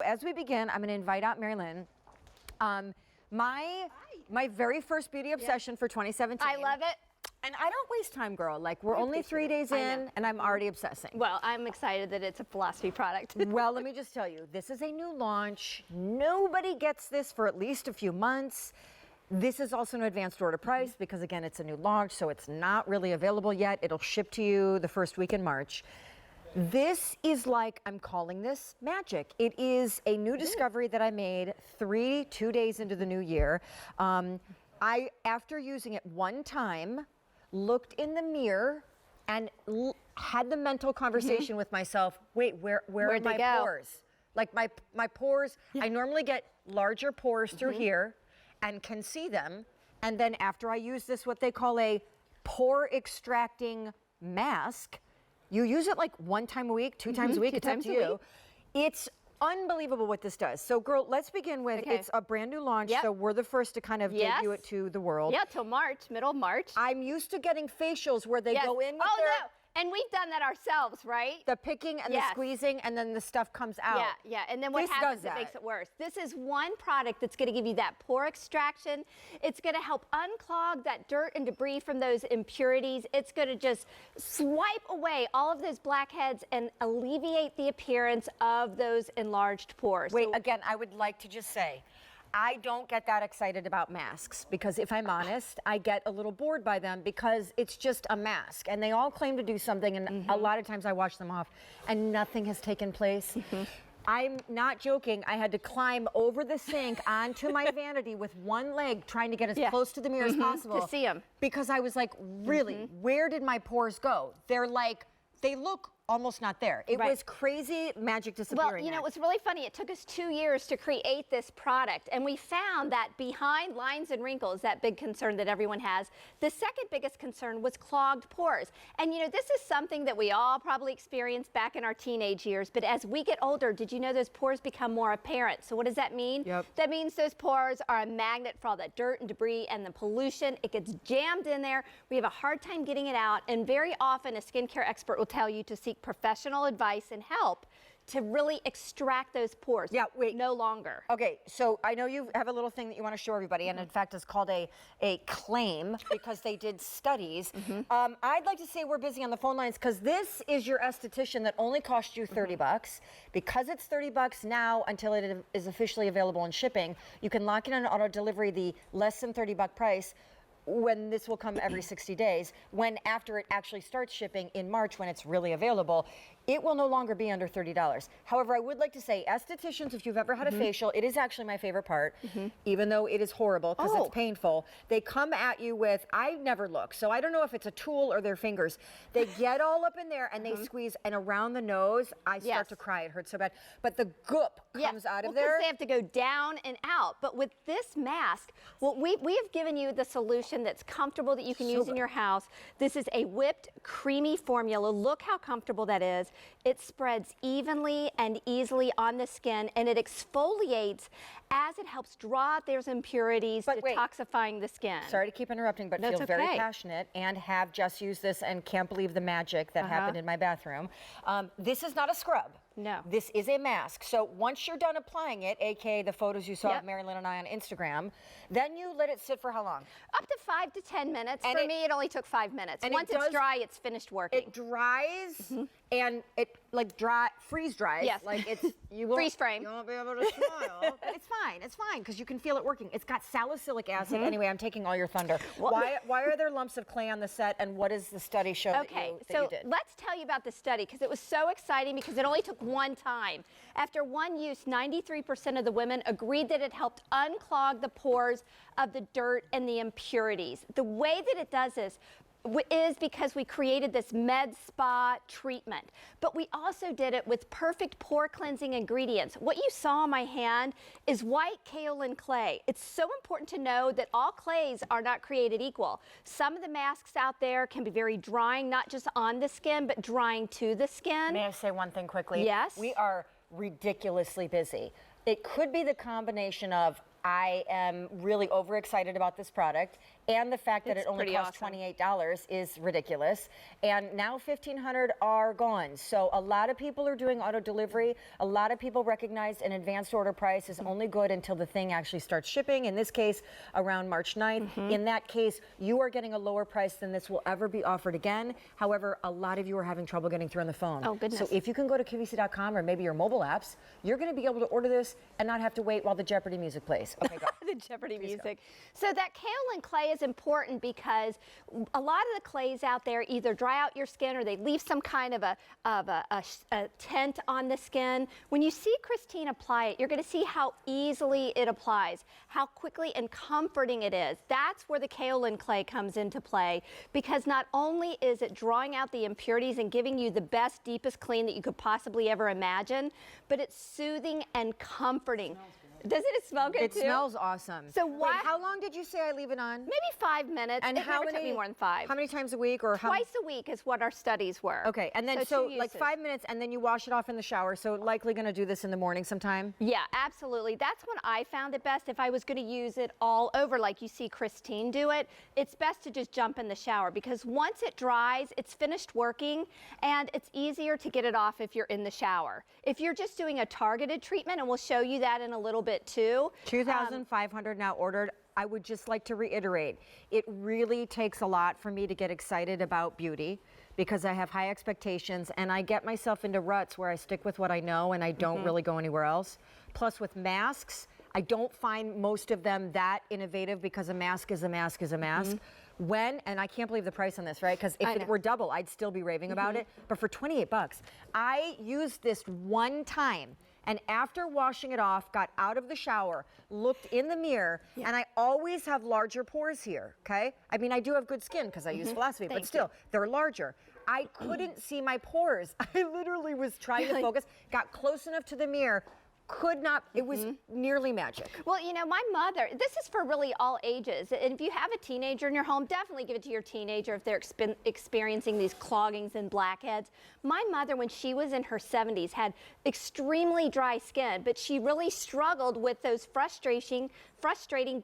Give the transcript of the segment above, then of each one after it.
as we begin, I'm going to invite out Mary Lynn. My very first beauty obsession for 2017. I love it. And I don't waste time, girl. Like, we're only 3 days in, and I'm already obsessing. Well, I'm excited that it's a Philosophy product. Well, let me just tell you, this is a new launch. Nobody gets this for at least a few months. This is also an advanced order price because, again, it's a new launch, so it's not really available yet. It'll ship to you the first week in March. This is like, I'm calling this magic. It is a new discovery that I made 2 days into the new year. After using it one time, looked in the mirror and had the mental conversation with myself. Wait, where are my pores? Like my pores, I normally get larger pores through here and can see them. And then after I use this, what they call a pore extracting mask, you use it like 1 time a week, 2 times a week, it's up to you. It's unbelievable what this does. So, girl, let's begin with, it's a brand new launch, so we're the first to kind of debut it to the world. Yeah, till March, middle of March. I'm used to getting facials where they go in with no. And we've done that ourselves, right? The picking and the squeezing, and then the stuff comes out. Yeah. And then what happens, it makes it worse. This is one product that's going to give you that pore extraction. It's going to help unclog that dirt and debris from those impurities. It's going to just swipe away all of those blackheads and alleviate the appearance of those enlarged pores. Wait, again, I would like to just say, I don't get that excited about masks because if I'm honest, I get a little bored by them because it's just a mask and they all claim to do something, and a lot of times I wash them off and nothing has taken place. I'm not joking. I had to climb over the sink onto my vanity with one leg trying to get as close to the mirror as possible to see them, because I was like, really, where did my pores go? They're like, they look almost not there. It was crazy magic disappearing. Well, you know, it was really funny. It took us 2 years to create this product, and we found that behind lines and wrinkles, that big concern that everyone has, the second biggest concern was clogged pores. And you know, this is something that we all probably experienced back in our teenage years, but as we get older, did you know those pores become more apparent? So what does that mean? That means those pores are a magnet for all that dirt and debris and the pollution. It gets jammed in there. We have a hard time getting it out, and very often a skincare expert will tell you to seek professional advice and help to really extract those pores. Yeah, wait. No longer. Okay, so I know you have a little thing that you want to show everybody, and in fact it's called a claim because they did studies. I'd like to say we're busy on the phone lines because this is your esthetician that only cost you 30 bucks. Because it's 30 bucks now until it is officially available in shipping, you can lock in on auto delivery the less than 30 buck price when this will come every 60 days, when after it actually starts shipping in March, when it's really available, it will no longer be under $30. However, I would like to say, estheticians, if you've ever had a facial, it is actually my favorite part, even though it is horrible because it's painful. They come at you with, I never look, so I don't know if it's a tool or their fingers. They get all up in there and they squeeze, and around the nose, I start to cry. It hurts so bad. But the goop comes out of there. Because they have to go down and out. But with this mask, well, we have given you the solution that's comfortable that you can use in your house. This is a whipped, creamy formula. Look how comfortable that is. It spreads evenly and easily on the skin, and it exfoliates as it helps draw out those impurities, detoxifying the skin. Sorry to keep interrupting, but feel very passionate and have just used this and can't believe the magic that happened in my bathroom. This is not a scrub. No. This is a mask. So once you're done applying it, aka the photos you saw of Mary Lynn and I on Instagram, then you let it sit for how long? Up to 5 to 10 minutes. And for me, it only took 5 minutes. And once it's dry, it's finished working. It dries and it like freeze dries. Yes. Like it's freeze frame. You won't be able to smile. It's fine because you can feel it working. It's got salicylic acid. Anyway, I'm taking all your thunder. Why are there lumps of clay on the set, and what does the study show that you did? Let's tell you about the study because it was so exciting because it only took one time. After one use, 93% of the women agreed that it helped unclog the pores of the dirt and the impurities. The way that it does this is because we created this med spa treatment, but we also did it with perfect pore cleansing ingredients. What you saw on my hand is white kaolin clay. It's so important to know that all clays are not created equal. Some of the masks out there can be very drying, not just on the skin, but drying to the skin. May I say one thing quickly? Yes. We are ridiculously busy. It could be the combination of I am really overexcited about this product And the fact that It's it only pretty costs awesome. $28 is ridiculous. And now 1,500 are gone. So a lot of people are doing auto delivery. A lot of people recognize an advanced order price is only good until the thing actually starts shipping. In this case, around March 9th. In that case, you are getting a lower price than this will ever be offered again. However, a lot of you are having trouble getting through on the phone. Oh, goodness. So if you can go to QVC.com or maybe your mobile apps, you're going to be able to order this and not have to wait while the Jeopardy music plays. Okay, go. The Jeopardy music. So that kaolin clay is important because a lot of the clays out there either dry out your skin or they leave some kind of a tint on the skin. When you see Christine apply it, you're going to see how easily it applies, how quickly and comforting it is. That's where the kaolin clay comes into play, because not only is it drawing out the impurities and giving you the best, deepest clean that you could possibly ever imagine, but it's soothing and comforting. Doesn't it smell good too? It smells awesome. So wait, why? how long did you say I leave it on? Maybe 5 minutes. And it how never took me more than 5. How many times a week or how? Twice a week is what our studies were. Okay, and then so so like 5 minutes, and then you wash it off in the shower. So likely going to do this in the morning sometime. Yeah, absolutely. That's when I found it best. If I was going to use it all over, like you see Christine do it, it's best to just jump in the shower, because once it dries, it's finished working, and it's easier to get it off if you're in the shower. If you're just doing a targeted treatment, and we'll show you that in a little bit too. 2,500 now ordered. I would just like to reiterate, it really takes a lot for me to get excited about beauty, because I have high expectations and I get myself into ruts where I stick with what I know and I don't really go anywhere else. Plus with masks, I don't find most of them that innovative, because a mask is a mask is a mask. When, and I can't believe the price on this, right? Because if it were double, I'd still be raving about it. But for 28 bucks, I used this one time. And after washing it off, got out of the shower, looked in the mirror, and I always have larger pores here, okay? I mean, I do have good skin because I use philosophy, but still, they're larger. I couldn't see my pores. I literally was trying to focus, got close enough to the mirror, could not, it was nearly magic. Well, you know, my mother, this is for really all ages. And if you have a teenager in your home, definitely give it to your teenager if they're experiencing these cloggings and blackheads. My mother, when she was in her 70s, had extremely dry skin, but she really struggled with those frustrating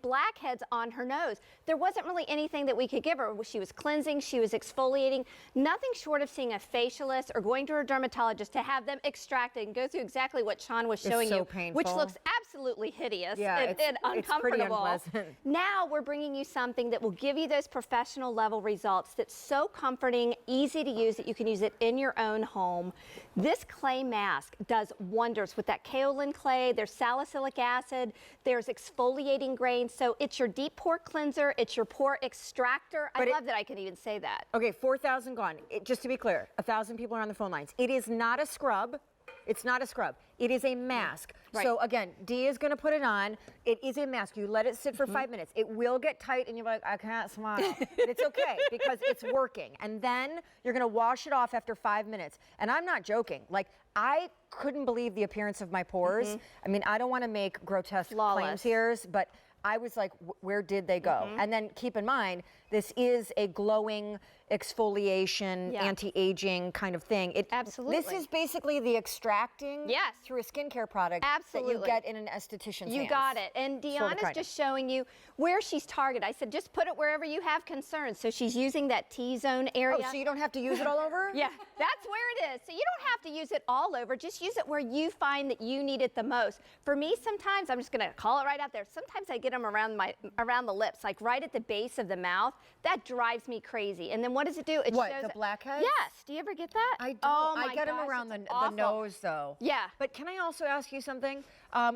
blackheads on her nose. There wasn't really anything that we could give her. She was cleansing, she was exfoliating, nothing short of seeing a facialist or going to her dermatologist to have them extracted and go through exactly what Sean was showing you, painful. which looks absolutely hideous and uncomfortable. It's pretty unpleasant. Now we're bringing you something that will give you those professional level results, that's so comforting, easy to use, that you can use it in your own home. This clay mask does wonders with that kaolin clay. There's salicylic acid, there's exfoliating grains, so it's your deep pore cleanser, it's your pore extractor. I love that I can even say that. Okay, 4,000 gone. Just to be clear, 1,000 people are on the phone lines. It is not a scrub. It's not a scrub. It is a mask. Right. So again, Dee is going to put it on. It is a mask. You let it sit for 5 minutes. It will get tight and you're like, I can't smile. But it's okay because it's working. And then you're going to wash it off after 5 minutes. And I'm not joking. Like, I couldn't believe the appearance of my pores. I mean, I don't want to make grotesque claims here, but I was like, where did they go? And then keep in mind, this is a glowing exfoliation, anti-aging kind of thing. Absolutely. This is basically the extracting through a skincare product that you get in an esthetician's You hands. got it. And Deanna's just showing you where she's targeted. I said, just put it wherever you have concerns. So she's using that T-zone area. Oh, so you don't have to use it all over? Yeah, that's where it is. So you don't have to use it all over. Just use it where you find that you need it the most. For me, sometimes, I'm just going to call it right out there, sometimes I get them around the lips, like right at the base of the mouth. That drives me crazy. And then what does it do? It What, shows the blackheads? Yes. Do you ever get that? I don't. Oh my I get them gosh, around it's the awful. nose, though. Yeah. But can I also ask you something?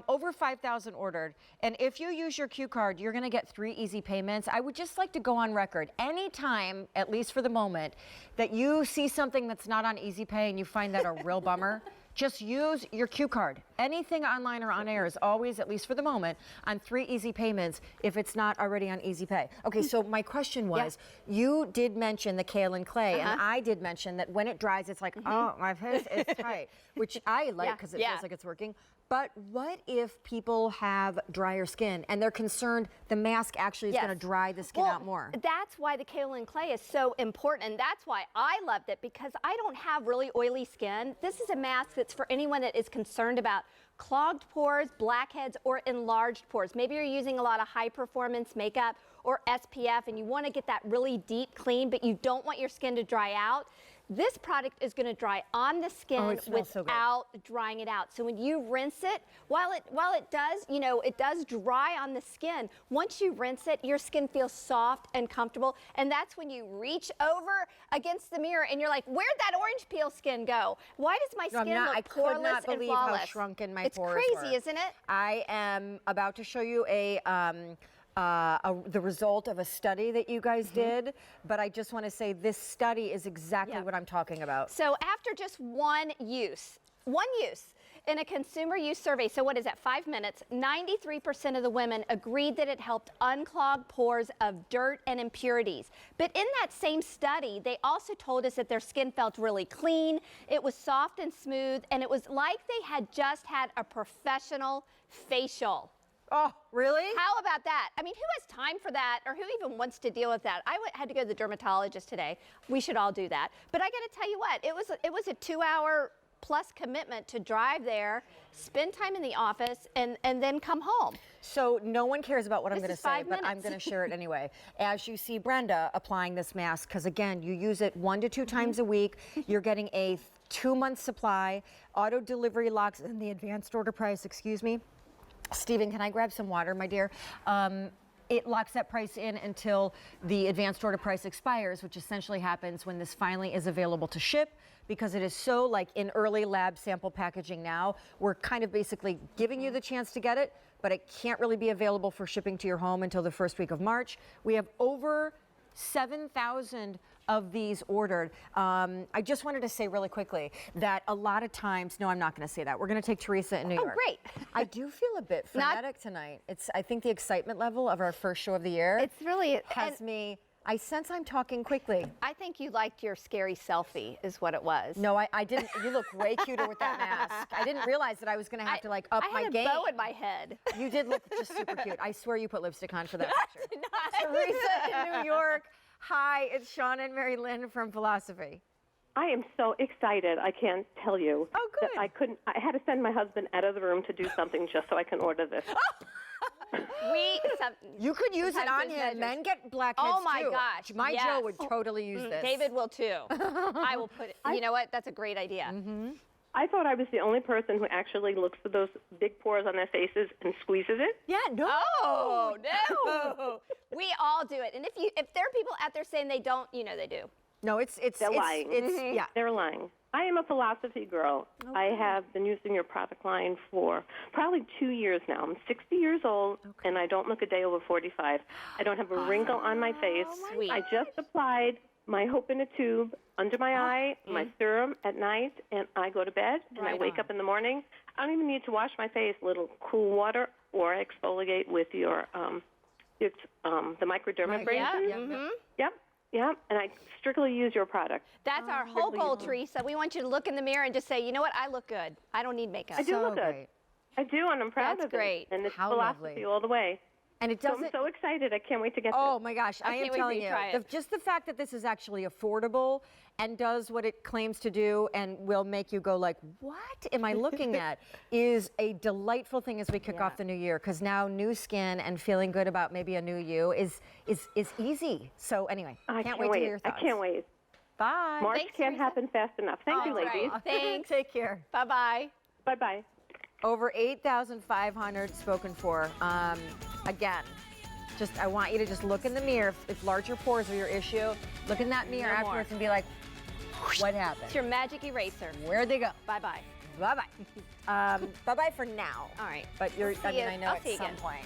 Over 5,000 ordered, and if you use your Q card, you're going to get 3 easy payments. I would just like to go on record. Anytime, at least for the moment, that you see something that's not on Easy Pay and you find that a real bummer, just use your Q card. Anything online or on air is always, at least for the moment, on 3 easy payments if it's not already on Easy Pay. Okay, so my question was, you did mention the kaolin clay, and I did mention that when it dries, it's like, oh, my face is tight, which I like because it feels like it's working. But what if people have drier skin and they're concerned the mask actually is going to dry the skin out more? That's why the kaolin clay is so important, and that's why I loved it, because I don't have really oily skin. This is a mask that's for anyone that is concerned about clogged pores, blackheads, or enlarged pores. Maybe you're using a lot of high performance makeup, or SPF and you want to get that really deep clean, but you don't want your skin to dry out, this product is going to dry on the skin it smells so good. without drying it out. So when you rinse it, while it does, you know, it does dry on the skin, once you rinse it, your skin feels soft and comfortable. And that's when you reach over against the mirror and you're like, where'd that orange peel skin go? Why does my skin look I could poreless not and believe flawless? how shrunken my it's pores crazy, were. isn't it? I am about to show you the result of a study that you guys did, but I just want to say this study is exactly what I'm talking about. So after just one use in a consumer use survey, so what is that, 5 minutes, 93% of the women agreed that it helped unclog pores of dirt and impurities. But in that same study, they also told us that their skin felt really clean, it was soft and smooth, and it was like they had just had a professional facial. Oh, really? How about that? I mean, who has time for that, or who even wants to deal with that? I had to go to the dermatologist today. We should all do that. But I got to tell you what, it was a 2-hour plus commitment to drive there, spend time in the office, and then come home. So no one cares about what I'm going to is say, 5 but I'm minutes. going to share it anyway. As you see Brenda applying this mask, because again, you use it 1 to 2 times a week. You're getting a 2-month supply. Auto delivery locks in the advanced order price, excuse me. Stephen, can I grab some water, my dear? It locks that price in until the advanced order price expires, which essentially happens when this finally is available to ship, because it is so like in early lab sample packaging now. We're kind of basically giving you the chance to get it, but it can't really be available for shipping to your home until the first week of March. We have over 7,000 of these ordered. I just wanted to say really quickly that a lot of times, no, I'm not going to say that. We're going to take Teresa in New York. Oh, great. I do feel a bit frenetic tonight. I think the excitement level of our first show of the year It's really has me. I sense I'm talking quickly. I think you liked your scary selfie, is what it was. No, I didn't. You look way cuter with that mask. I didn't realize that I was going to have to like up my I had game. a bow in my head. You did look just super cute. I swear you put lipstick on for that I picture. did not. Teresa in New York. Hi, it's Sean and Mary Lynn from Philosophy. I am so excited. I can't tell you. Oh, that good. I had to send my husband out of the room to do something just so I can order this. You could use it on Sometimes him. measures. Men get blackheads Oh my too. gosh, My yes. Joe would totally use this. David will too. I will put it. You know what? That's a great idea. I thought I was the only person who actually looks for those big pores on their faces and squeezes it. Yeah, no. Oh no! We all do it, and if there are people out there saying they don't, you know they do. No, They're lying. Yeah. They're lying. I am a Philosophy girl. I have been using your product line for probably 2 years now. I'm 60 years old, and I don't look a day over 45. I don't have a wrinkle on my face. Sweet. I just applied my Hope in a Tube under my eye, my serum at night, and I go to bed, and I wake up in the morning. I don't even need to wash my face. Little cool water or exfoliate with your the microdermabrasion. Yep, and I strictly use your product. That's our whole goal, Teresa. We want you to look in the mirror and just say, you know what? I look good. I don't need makeup. I do So look good. great. I do, and I'm proud That's of great. it. And it's How Philosophy lovely. all the way. And it So doesn't. I'm so excited. I can't wait to get Oh this. my gosh, I am can't wait telling to you, try it. just the fact that this is actually affordable and does what it claims to do and will make you go like, what am I looking at, is a delightful thing as we kick off the new year, because now new skin and feeling good about maybe a new you is easy. So anyway, I can't wait to hear your I thoughts. can't wait. Bye. March Thanks, can't Teresa. happen fast enough. Thank you, All right. ladies. Thanks. Take care. Bye-bye. Bye-bye. Over 8,500 spoken for. Again, I want you to just look in the mirror. If larger pores are your issue, look in that mirror No afterwards more. and be like, what happened? It's your magic eraser. Where'd they go? Bye-bye. Bye-bye. Bye-bye for now. All right. But We'll see I you. know I'll at see you some again. point.